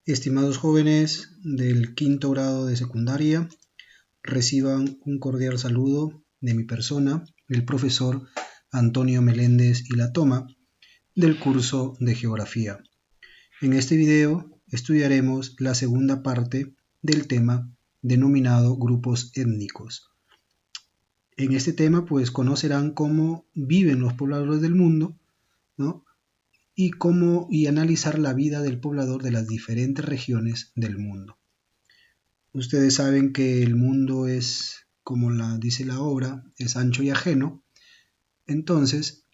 Estimados jóvenes del quinto grado de secundaria, reciban un cordial saludo de mi persona, el profesor Antonio Meléndez y la Toma, del curso de Geografía. En este video estudiaremos la segunda parte del tema denominado grupos étnicos. En este tema pues conocerán cómo viven los pobladores del mundo, ¿no? y analizar la vida del poblador de las diferentes regiones del mundo. Ustedes saben que el mundo es, como dice la obra, es ancho y ajeno. Entonces,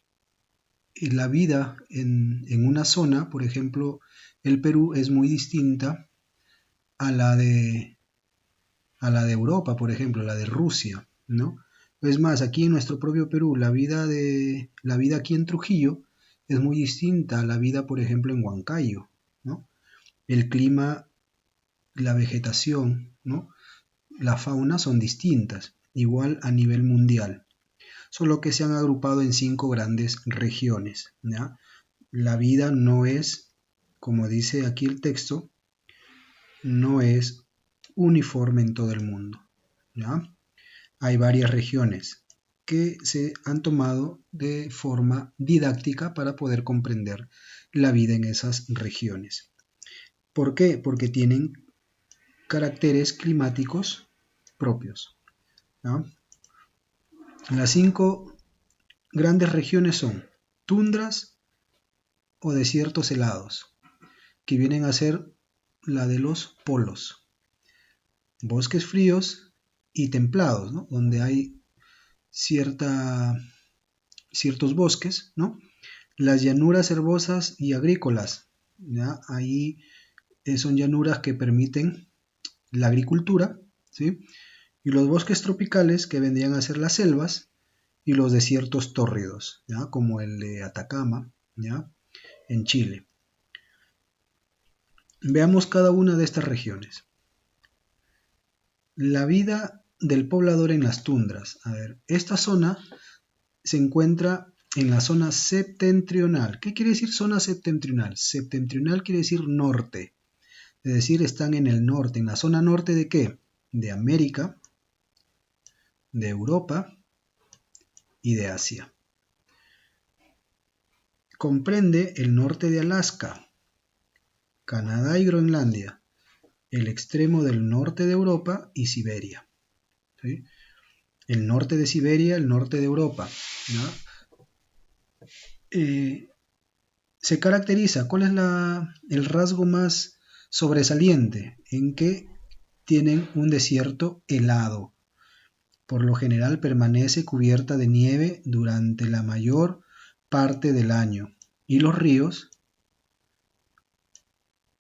la vida en una zona, por ejemplo, el Perú es muy distinta a la de Europa, por ejemplo, la de Rusia, ¿no? Es más, aquí en nuestro propio Perú, la vida aquí en Trujillo es muy distinta a la vida, por ejemplo, en Huancayo, ¿no? El clima, la vegetación, ¿no? La fauna son distintas, igual a nivel mundial, solo que se han agrupado en 5 grandes regiones, ¿ya? La vida no es, como dice aquí el texto, no es uniforme en todo el mundo, ¿ya? Hay varias regiones que se han tomado de forma didáctica para poder comprender la vida en esas regiones. ¿Por qué? Porque tienen caracteres climáticos propios, ¿no? Las 5 grandes regiones son tundras o desiertos helados, que vienen a ser la de los polos, bosques fríos y templados, ¿no? Donde hay ciertos bosques, ¿no? Las llanuras herbosas y agrícolas, ¿ya? Ahí son llanuras que permiten la agricultura, ¿sí? Y los bosques tropicales, que vendrían a ser las selvas, y los desiertos tórridos, ¿ya? Como el de Atacama, ¿ya? En Chile. Veamos cada una de estas regiones. La vida del poblador en las tundras. A ver, esta zona se encuentra en la zona septentrional. ¿Qué quiere decir zona septentrional? Septentrional quiere decir norte. Es decir, están en el norte. ¿En la zona norte de qué? De América, de Europa y de Asia. Comprende el norte de Alaska, Canadá y Groenlandia, el extremo del norte de Europa y Siberia, ¿sí? El norte de Siberia, el norte de Europa, ¿no? Se caracteriza, ¿cuál es el rasgo más sobresaliente? En que tienen un desierto helado. Por lo general permanece cubierta de nieve durante la mayor parte del año y los ríos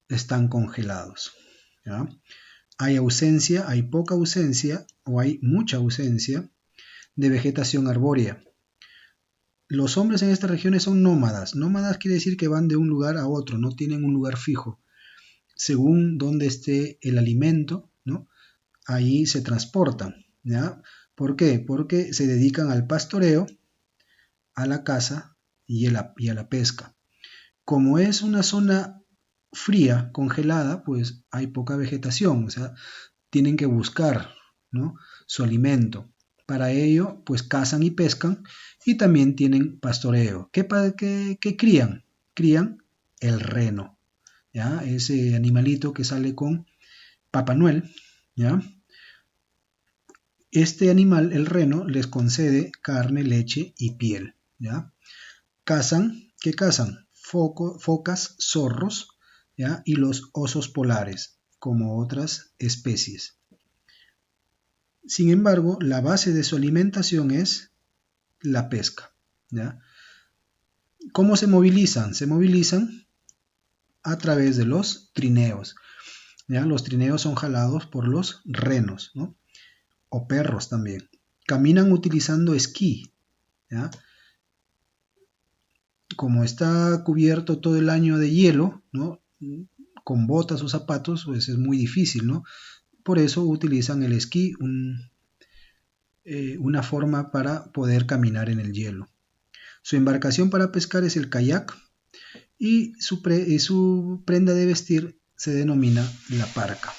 están congelados, ¿ya? Hay poca ausencia o hay mucha ausencia de vegetación arbórea. Los hombres en estas regiones son nómadas. Nómadas quiere decir que van de un lugar a otro, no tienen un lugar fijo. Según donde esté el alimento, ¿no? Ahí se transportan, ¿ya? ¿Por qué? Porque se dedican al pastoreo, a la caza y a la pesca. Como es una zona fría, congelada, pues hay poca vegetación, o sea, tienen que buscar, ¿no? Su alimento. Para ello, pues cazan y pescan y también tienen pastoreo. ¿Qué crían? Crían el reno, ¿ya? Ese animalito que sale con Papá Noel, ¿ya? Este animal, el reno, les concede carne, leche y piel, ¿ya? ¿Qué cazan? Focas, zorros, ¿ya? Y los osos polares, como otras especies. Sin embargo, la base de su alimentación es la pesca, ¿ya? ¿Cómo se movilizan? Se movilizan a través de los trineos, ¿ya? Los trineos son jalados por los renos, ¿no? O perros también. Caminan utilizando esquí, ¿ya? Como está cubierto todo el año de hielo, ¿no? Con botas o zapatos, pues es muy difícil, ¿no? Por eso utilizan el esquí, una forma para poder caminar en el hielo. Su embarcación para pescar es el kayak y su prenda de vestir se denomina la parca.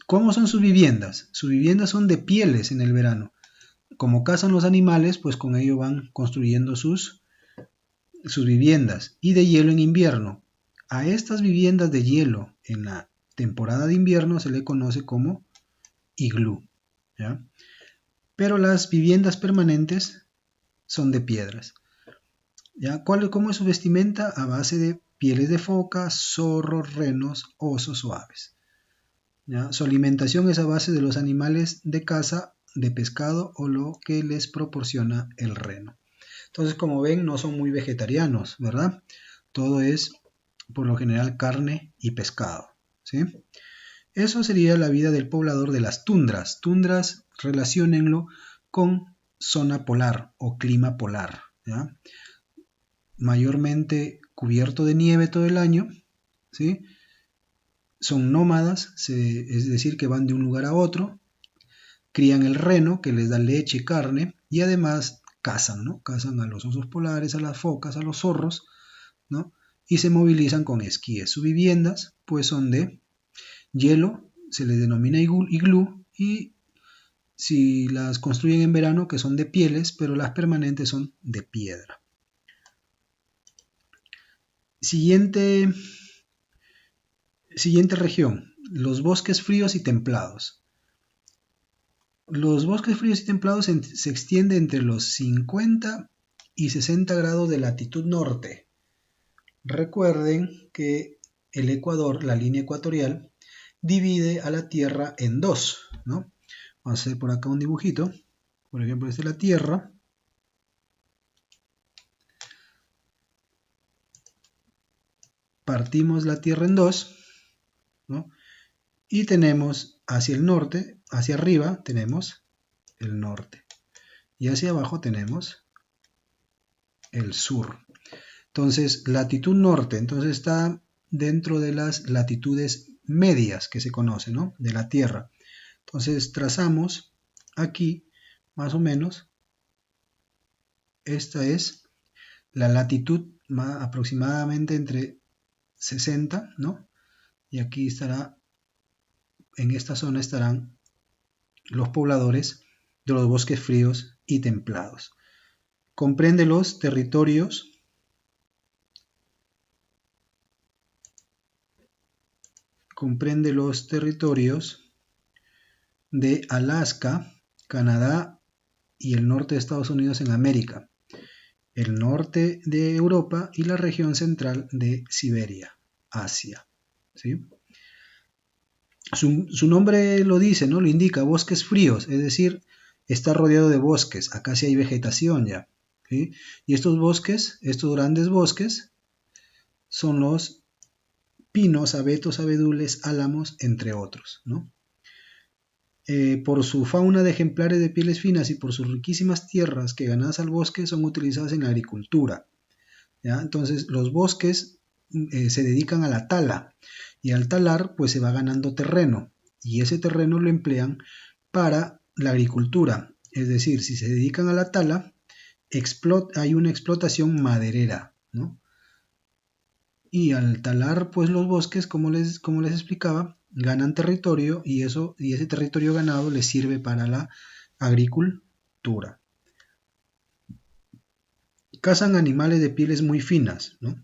¿Cómo son sus viviendas? Sus viviendas son de pieles en el verano. Como cazan los animales, pues con ello van construyendo sus viviendas, y de hielo en invierno. A estas viviendas de hielo en la temporada de invierno se le conoce como iglú, ¿ya? Pero las viviendas permanentes son de piedras, ¿ya? ¿Cómo es su vestimenta? A base de pieles de foca, zorros, renos, osos o aves, ¿ya? Su alimentación es a base de los animales de caza, de pescado o lo que les proporciona el reno. Entonces, como ven, no son muy vegetarianos, ¿verdad? Todo es, por lo general, carne y pescado, ¿sí? Eso sería la vida del poblador de las tundras. Tundras, relaciónenlo con zona polar o clima polar, ¿ya? Mayormente cubierto de nieve todo el año, ¿sí? Son nómadas, es decir, que van de un lugar a otro, crían el reno, que les da leche y carne, y además cazan, ¿no? Cazan a los osos polares, a las focas, a los zorros, ¿no? Y se movilizan con esquíes. Sus viviendas, pues, son de hielo, se les denomina iglú, y si las construyen en verano, que son de pieles, pero las permanentes son de piedra. Siguiente región, los bosques fríos y templados. Los bosques fríos y templados se extienden entre los 50 y 60 grados de latitud norte. Recuerden que el Ecuador, la línea ecuatorial, divide a la Tierra en dos, ¿no? Vamos a hacer por acá un dibujito. Por ejemplo, esta es la Tierra. Partimos la Tierra en dos, ¿no? Y tenemos hacia el norte, hacia arriba tenemos el norte. Y hacia abajo tenemos el sur. Entonces, latitud norte, entonces está dentro de las latitudes medias que se conocen, ¿no? De la Tierra. Entonces, trazamos aquí, más o menos, esta es la latitud aproximadamente entre 60, ¿no? Y aquí estará, en esta zona estarán los pobladores de los bosques fríos y templados. Comprende los territorios de Alaska, Canadá y el norte de Estados Unidos en América, el norte de Europa y la región central de Siberia, Asia, ¿sí? Su nombre lo dice, ¿no? Lo indica, bosques fríos, es decir, está rodeado de bosques, acá sí hay vegetación ya, ¿sí? Y estos bosques, estos grandes bosques, son los pinos, abetos, abedules, álamos, entre otros, ¿no? Por su fauna de ejemplares de pieles finas y por sus riquísimas tierras que ganadas al bosque son utilizadas en la agricultura, ¿ya? Entonces los bosques se dedican a la tala, y al talar pues se va ganando terreno, y ese terreno lo emplean para la agricultura, es decir, si se dedican a la tala, hay una explotación maderera, ¿no? Y al talar pues los bosques, como les explicaba, ganan territorio, y ese territorio ganado les sirve para la agricultura. Cazan animales de pieles muy finas, ¿no?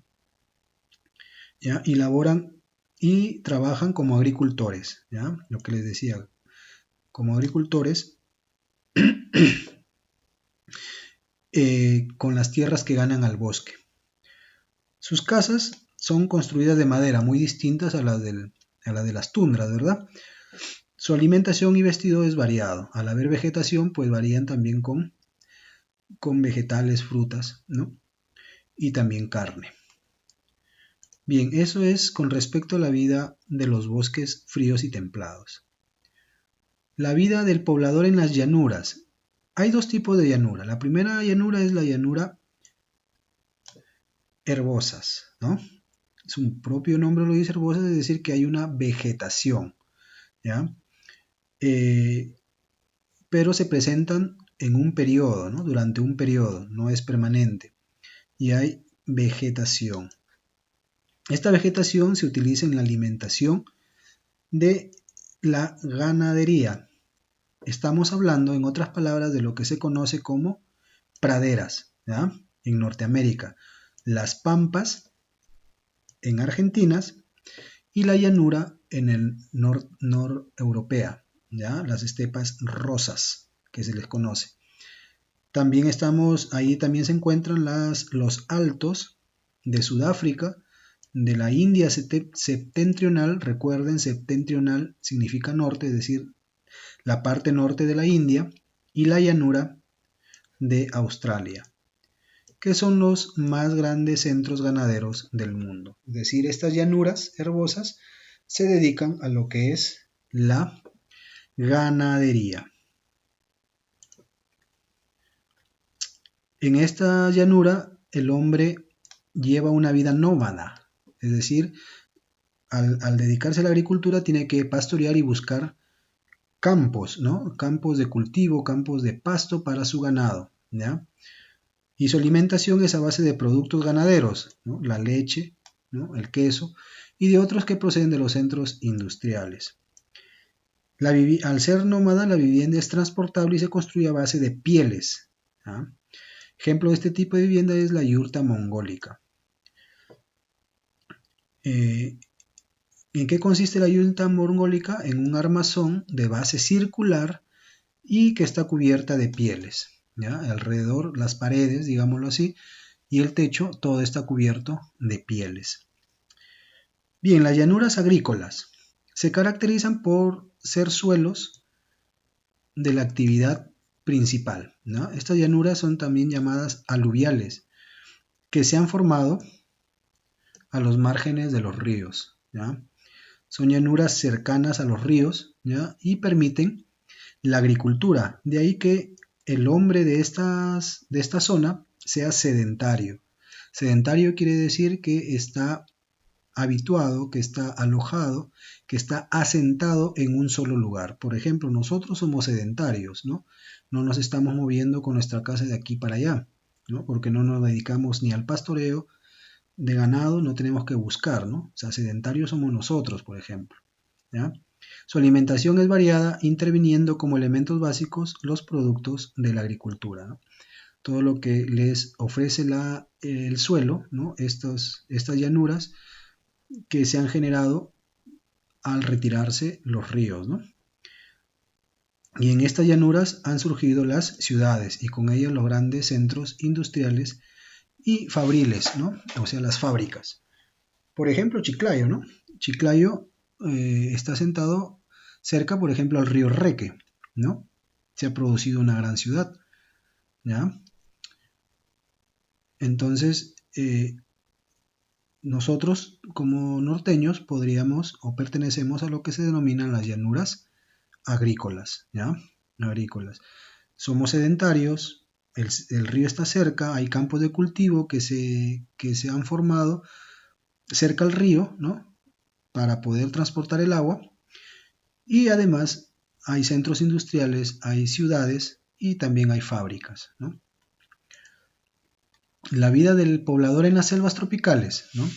¿Ya? Y laboran y trabajan como agricultores, ¿ya? Lo que les decía, como agricultores con las tierras que ganan al bosque. Sus casas son construidas de madera, muy distintas a las de las tundras, ¿verdad? Su alimentación y vestido es variado. Al haber vegetación, pues varían también con vegetales, frutas, ¿no? Y también carne. Bien, eso es con respecto a la vida de los bosques fríos y templados. La vida del poblador en las llanuras. Hay dos tipos de llanura. La primera llanura es la llanura herbosas, ¿no? Su propio nombre lo dice, herbosas, es decir, que hay una vegetación, ¿ya? Pero se presentan en un periodo, ¿no? Durante un periodo, no es permanente, y hay vegetación. Esta vegetación se utiliza en la alimentación de la ganadería. Estamos hablando, en otras palabras, de lo que se conoce como praderas, ¿ya? En Norteamérica, las pampas en Argentina y la llanura en el europea, ¿ya? Las estepas rosas que se les conoce. También ahí también se encuentran los altos de Sudáfrica, de la India septentrional. Recuerden, septentrional significa norte, es decir, la parte norte de la India, y la llanura de Australia, que son los más grandes centros ganaderos del mundo. Es decir, estas llanuras herbosas se dedican a lo que es la ganadería. En esta llanura el hombre lleva una vida nómada, es decir, al dedicarse a la agricultura tiene que pastorear y buscar campos, ¿no? Campos de cultivo, campos de pasto para su ganado, ¿ya? Y su alimentación es a base de productos ganaderos, ¿no? La leche, ¿no? El queso y de otros que proceden de los centros industriales. Al ser nómada, la vivienda es transportable y se construye a base de pieles, ¿ya? Ejemplo de este tipo de vivienda es la yurta mongólica. ¿En qué consiste la yurta mongólica? En un armazón de base circular y que está cubierta de pieles, ¿ya? Alrededor, las paredes, digámoslo así, y el techo, todo está cubierto de pieles. Bien, las llanuras agrícolas se caracterizan por ser suelos de la actividad principal, ¿no? Estas llanuras son también llamadas aluviales, que se han formado a los márgenes de los ríos, ¿ya? Son llanuras cercanas a los ríos, ¿ya? Y permiten la agricultura. De ahí que el hombre de esta zona sea sedentario. Sedentario quiere decir que está habituado, que está alojado, que está asentado en un solo lugar. Por ejemplo, nosotros somos sedentarios, ¿no? No nos estamos moviendo con nuestra casa de aquí para allá, ¿no? Porque no nos dedicamos ni al pastoreo de ganado, no tenemos que buscar, ¿no? O sea, sedentarios somos nosotros, por ejemplo, ¿ya? Su alimentación es variada, interviniendo como elementos básicos los productos de la agricultura, ¿no? Todo lo que les ofrece el suelo, ¿no? Estas llanuras que se han generado al retirarse los ríos, ¿no? Y en estas llanuras han surgido las ciudades y con ellas los grandes centros industriales y fabriles, ¿no? O sea, las fábricas. Por ejemplo, Chiclayo, ¿no? Chiclayo está sentado cerca, por ejemplo, al río Reque, ¿no? Se ha producido una gran ciudad, ¿ya? Entonces, nosotros como norteños podríamos o pertenecemos a lo que se denominan las llanuras agrícolas, ¿ya? Agrícolas. Somos sedentarios, el río está cerca, hay campos de cultivo que se han formado cerca al río, ¿no? Para poder transportar el agua. Y además hay centros industriales, hay ciudades y también hay fábricas, ¿no? La vida del poblador en las selvas tropicales, ¿no?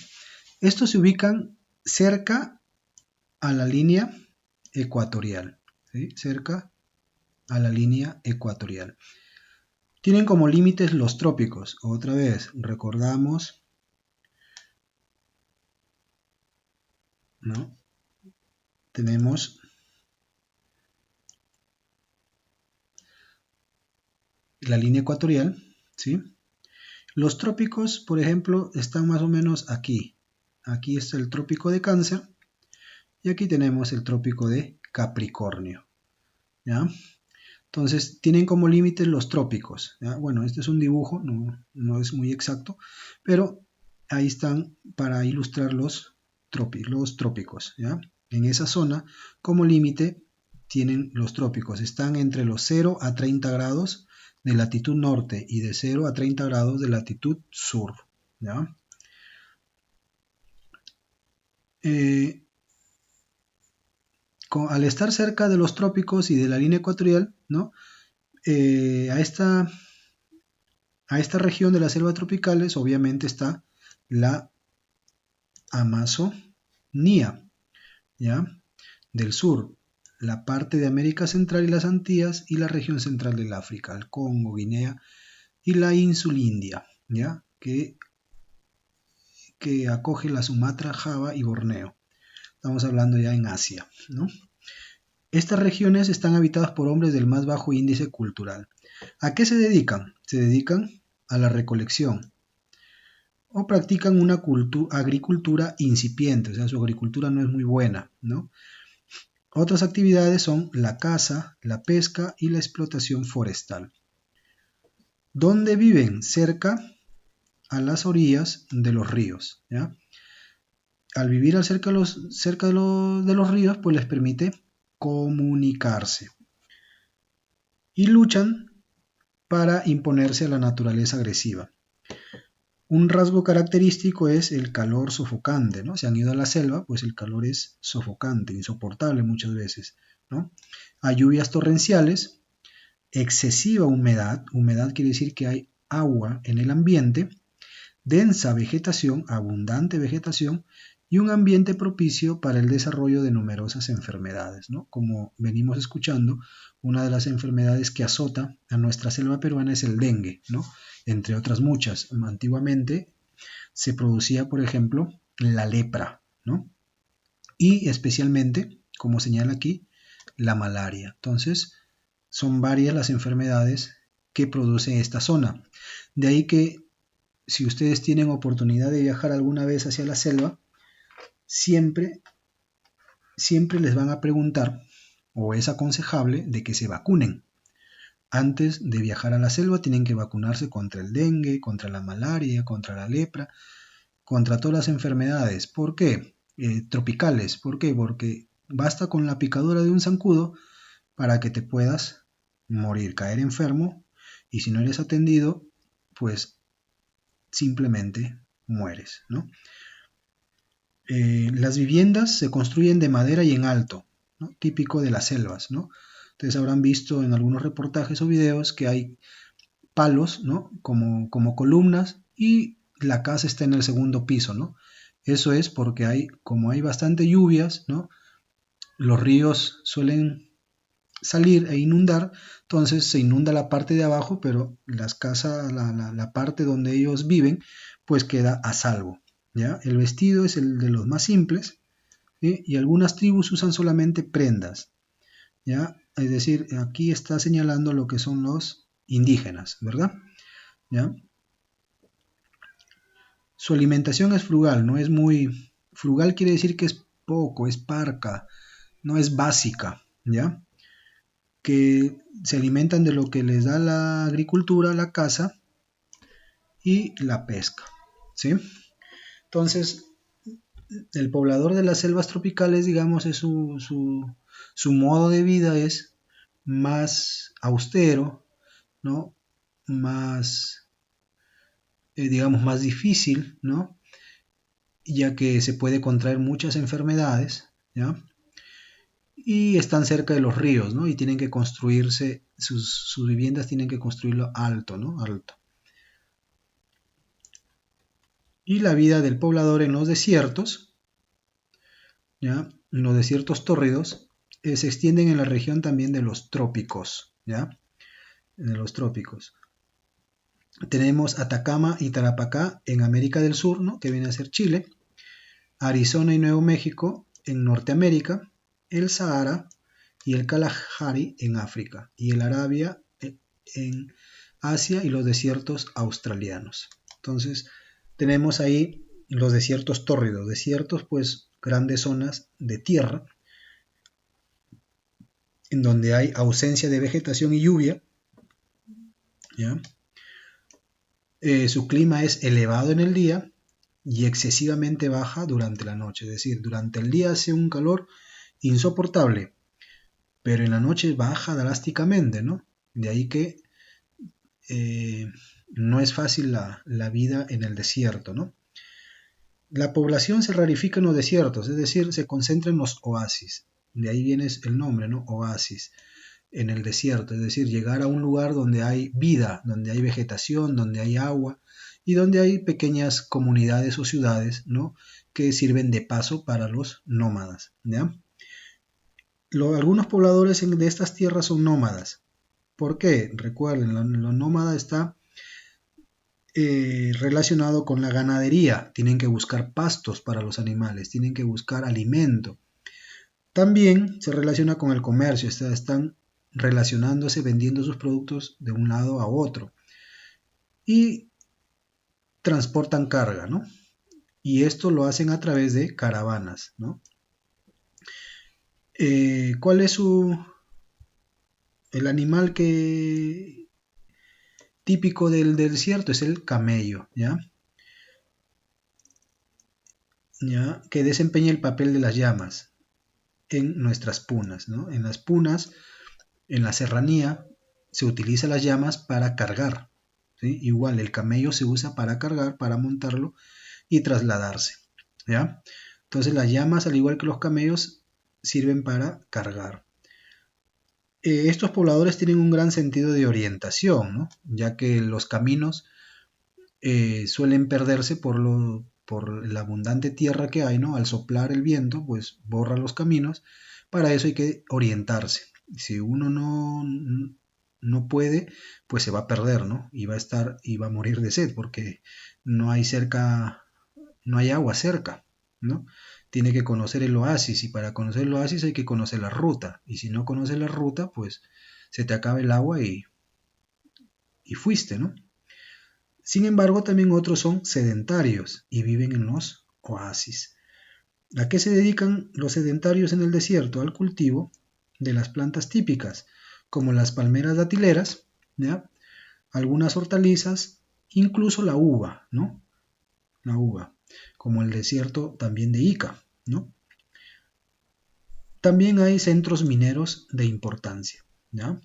Estos se ubican cerca a la línea ecuatorial, ¿sí? Cerca a la línea ecuatorial. Tienen como límites los trópicos. Otra vez, recordamos, ¿no? Tenemos la línea ecuatorial, ¿sí? Los trópicos, por ejemplo, están más o menos aquí. Aquí está el trópico de Cáncer y aquí tenemos el trópico de Capricornio, ¿ya? Entonces, tienen como límites los trópicos, ¿ya? Bueno, este es un dibujo, no es muy exacto, pero ahí están para ilustrar los trópicos, ¿ya? En esa zona, como límite, tienen los trópicos. Están entre los 0 a 30 grados de latitud norte y de 0 a 30 grados de latitud sur, ¿ya? Al estar cerca de los trópicos y de la línea ecuatorial, ¿no? A esta región de las selvas tropicales obviamente está la Amazonía, ¿ya? Del sur, la parte de América Central y las Antillas y la región central del África, el Congo, Guinea y la Insulindia, ¿ya? Que acoge la Sumatra, Java y Borneo. Estamos hablando ya en Asia, ¿no? Estas regiones están habitadas por hombres del más bajo índice cultural. ¿A qué se dedican? Se dedican a la recolección o practican una agricultura incipiente, o sea, su agricultura no es muy buena, ¿no? Otras actividades son la caza, la pesca y la explotación forestal. ¿Dónde viven? Cerca a las orillas de los ríos, ¿ya? Al vivir cerca de los ríos, pues les permite comunicarse y luchan para imponerse a la naturaleza agresiva. Un rasgo característico es el calor sofocante, ¿no? Si han ido a la selva, pues el calor es sofocante, insoportable muchas veces, ¿no? Hay lluvias torrenciales, excesiva humedad, humedad quiere decir que hay agua en el ambiente, densa vegetación, abundante vegetación, y un ambiente propicio para el desarrollo de numerosas enfermedades, ¿no? Como venimos escuchando, una de las enfermedades que azota a nuestra selva peruana es el dengue, ¿no? Entre otras muchas. Antiguamente se producía, por ejemplo, la lepra, ¿no? Y especialmente, como señala aquí, la malaria. Entonces, son varias las enfermedades que produce esta zona. De ahí que si ustedes tienen oportunidad de viajar alguna vez hacia la selva, siempre les van a preguntar, o es aconsejable, de que se vacunen. Antes de viajar a la selva tienen que vacunarse contra el dengue, contra la malaria, contra la lepra, contra todas las enfermedades. ¿Por qué? Tropicales. ¿Por qué? Porque basta con la picadura de un zancudo para que te puedas morir, caer enfermo, y si no eres atendido, pues simplemente mueres, ¿no? Las viviendas se construyen de madera y en alto, ¿no? Típico de las selvas, ¿no? Ustedes habrán visto en algunos reportajes o videos que hay palos, ¿no? Como columnas, y la casa está en el segundo piso, ¿no? Eso es porque como hay bastante lluvias, ¿no? Los ríos suelen salir e inundar, entonces se inunda la parte de abajo, pero las casas, la parte donde ellos viven, pues queda a salvo, ¿ya? El vestido es el de los más simples, ¿sí? Y algunas tribus usan solamente prendas, ¿ya? Es decir, aquí está señalando lo que son los indígenas, ¿verdad? ¿Ya? Su alimentación es frugal, no es muy... Frugal quiere decir que es poco, es parca, no es básica, ¿ya? Que se alimentan de lo que les da la agricultura, la caza y la pesca, ¿sí? Entonces, el poblador de las selvas tropicales, digamos, es su modo de vida es más austero, ¿no? Más, digamos, más difícil, ¿no? Ya que se puede contraer muchas enfermedades, ¿ya? Y están cerca de los ríos, ¿no? Y tienen que construirse, sus viviendas tienen que construirlo alto, ¿no? Alto. Y la vida del poblador en los desiertos, ¿ya? En los desiertos tórridos, se extienden en la región también de los trópicos, ¿ya? De los trópicos. Tenemos Atacama y Tarapacá en América del Sur, ¿no? Que viene a ser Chile, Arizona y Nuevo México en Norteamérica, el Sahara y el Kalahari en África, y el Arabia en Asia y los desiertos australianos. Entonces, tenemos ahí los desiertos tórridos, desiertos pues grandes zonas de tierra, en donde hay ausencia de vegetación y lluvia, ¿ya? Su clima es elevado en el día y excesivamente baja durante la noche, es decir, durante el día hace un calor insoportable, pero en la noche baja drásticamente, ¿no? De ahí que no es fácil la vida en el desierto, ¿no? La población se rarifica en los desiertos, es decir, se concentra en los oasis, de ahí viene el nombre, ¿no? Oasis, en el desierto, es decir, llegar a un lugar donde hay vida, donde hay vegetación, donde hay agua y donde hay pequeñas comunidades o ciudades, ¿no? que sirven de paso para los nómadas, ¿ya? Algunos pobladores de estas tierras son nómadas. ¿Por qué? Recuerden, lo nómada está relacionado con la ganadería. Tienen que buscar pastos para los animales, tienen que buscar alimento. También se relaciona con el comercio, están relacionándose, vendiendo sus productos de un lado a otro. Y transportan carga, ¿no? Y esto lo hacen a través de caravanas, ¿no? ¿Cuál es el animal típico del desierto? Es el camello, ¿ya? ¿Ya? Que desempeña el papel de las llamas en nuestras punas, ¿no? En las punas, en la serranía, se utiliza las llamas para cargar, ¿sí? Igual el camello se usa para cargar, para montarlo y trasladarse, ¿ya? Entonces las llamas, al igual que los camellos, sirven para cargar. Estos pobladores tienen un gran sentido de orientación, ¿no? Ya que los caminos suelen perderse por la abundante tierra que hay, ¿no? Al soplar el viento, pues borra los caminos. Para eso hay que orientarse. Si uno no puede, pues se va a perder, ¿no? Y va a morir de sed porque no hay agua cerca, ¿no? Tiene que conocer el oasis, y para conocer el oasis hay que conocer la ruta. Y si no conoces la ruta, pues se te acaba el agua y fuiste, ¿no? Sin embargo, también otros son sedentarios y viven en los oasis. ¿A qué se dedican los sedentarios en el desierto? Al cultivo de las plantas típicas, como las palmeras datileras, ¿ya? Algunas hortalizas, incluso la uva, ¿no? La uva, como el desierto también de Ica, ¿no? También hay centros mineros de importancia, ¿ya?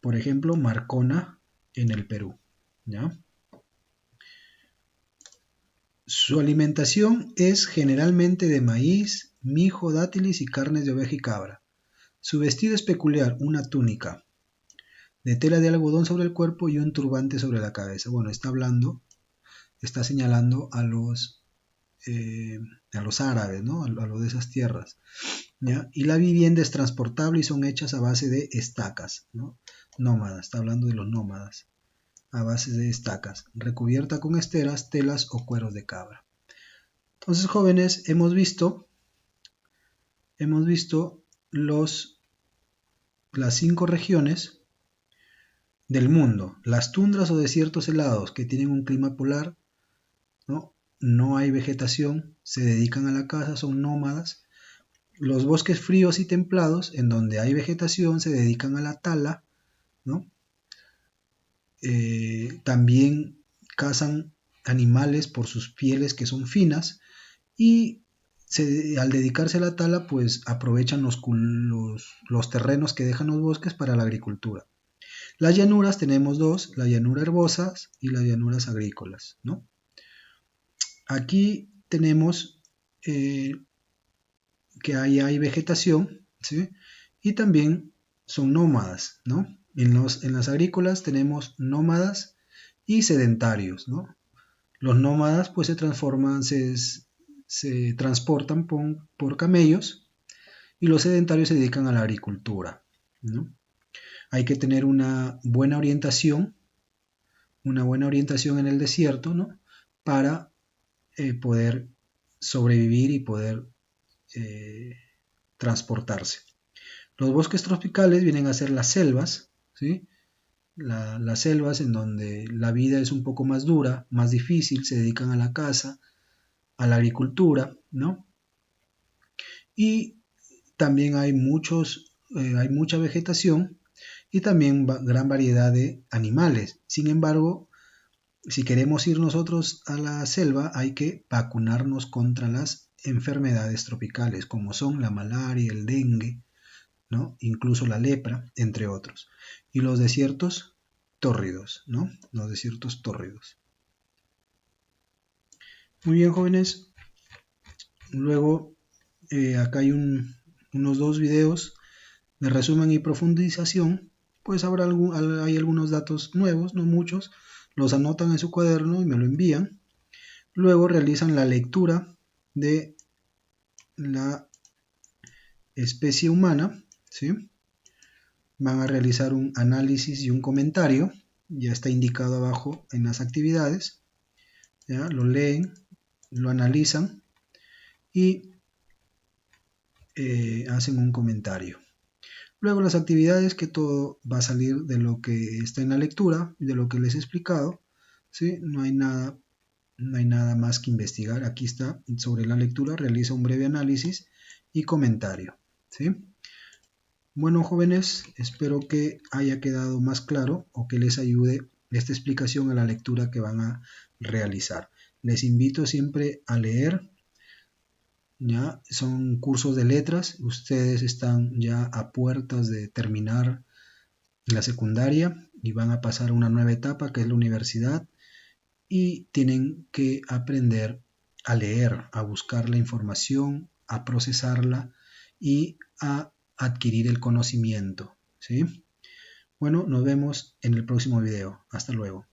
Por ejemplo, Marcona en el Perú, ¿ya? Su alimentación es generalmente de maíz, mijo, dátiles y carnes de oveja y cabra. Su vestido es peculiar, una túnica de tela de algodón sobre el cuerpo y un turbante sobre la cabeza. Bueno, está señalando a los árabes, ¿no? A los de esas tierras, ¿ya? Y la vivienda es transportable y son hechas a base de estacas, ¿no? Nómadas, está hablando de los nómadas, a base de estacas, recubierta con esteras, telas o cueros de cabra. Entonces, jóvenes, hemos visto las 5 regiones del mundo. Las tundras o desiertos helados que tienen un clima polar, ¿no? No hay vegetación, se dedican a la caza, son nómadas. Los bosques fríos y templados, en donde hay vegetación, se dedican a la tala, ¿no? También cazan animales por sus pieles que son finas, y al dedicarse a la tala, pues aprovechan los terrenos que dejan los bosques para la agricultura. Las llanuras tenemos dos, la llanura herbosas y las llanuras agrícolas, ¿no? Aquí tenemos que hay vegetación, ¿sí? Y también son nómadas, ¿no? En las agrícolas tenemos nómadas y sedentarios, ¿no? Los nómadas pues se transportan por camellos, y los sedentarios se dedican a la agricultura, ¿no? Hay que tener una buena orientación en el desierto, ¿no? Para poder sobrevivir y poder transportarse. Los bosques tropicales vienen a ser las selvas, ¿sí? Las selvas en donde la vida es un poco más dura, más difícil, se dedican a la caza, a la agricultura, ¿no? Y también hay mucha vegetación y también gran variedad de animales. Sin embargo, si queremos ir nosotros a la selva, hay que vacunarnos contra las enfermedades tropicales, como son la malaria, el dengue, ¿no? Incluso la lepra, entre otros. Y los desiertos tórridos, ¿no? Los desiertos tórridos. Muy bien, jóvenes. Luego, acá hay unos 2 videos de resumen y profundización. Pues hay algunos datos nuevos, no muchos. Los anotan en su cuaderno y me lo envían. Luego realizan la lectura de la especie humana, ¿sí? Van a realizar un análisis y un comentario, ya está indicado abajo en las actividades, ¿ya? Lo leen, lo analizan y hacen un comentario. Luego las actividades, que todo va a salir de lo que está en la lectura, de lo que les he explicado, ¿sí? No hay nada más que investigar. Aquí está sobre la lectura, realiza un breve análisis y comentario, ¿sí? Bueno, jóvenes, espero que haya quedado más claro o que les ayude esta explicación a la lectura que van a realizar. Les invito siempre a leer, ¿ya? Son cursos de letras, ustedes están ya a puertas de terminar la secundaria y van a pasar a una nueva etapa que es la universidad, y tienen que aprender a leer, a buscar la información, a procesarla y a adquirir el conocimiento, ¿sí? Bueno, nos vemos en el próximo video. Hasta luego.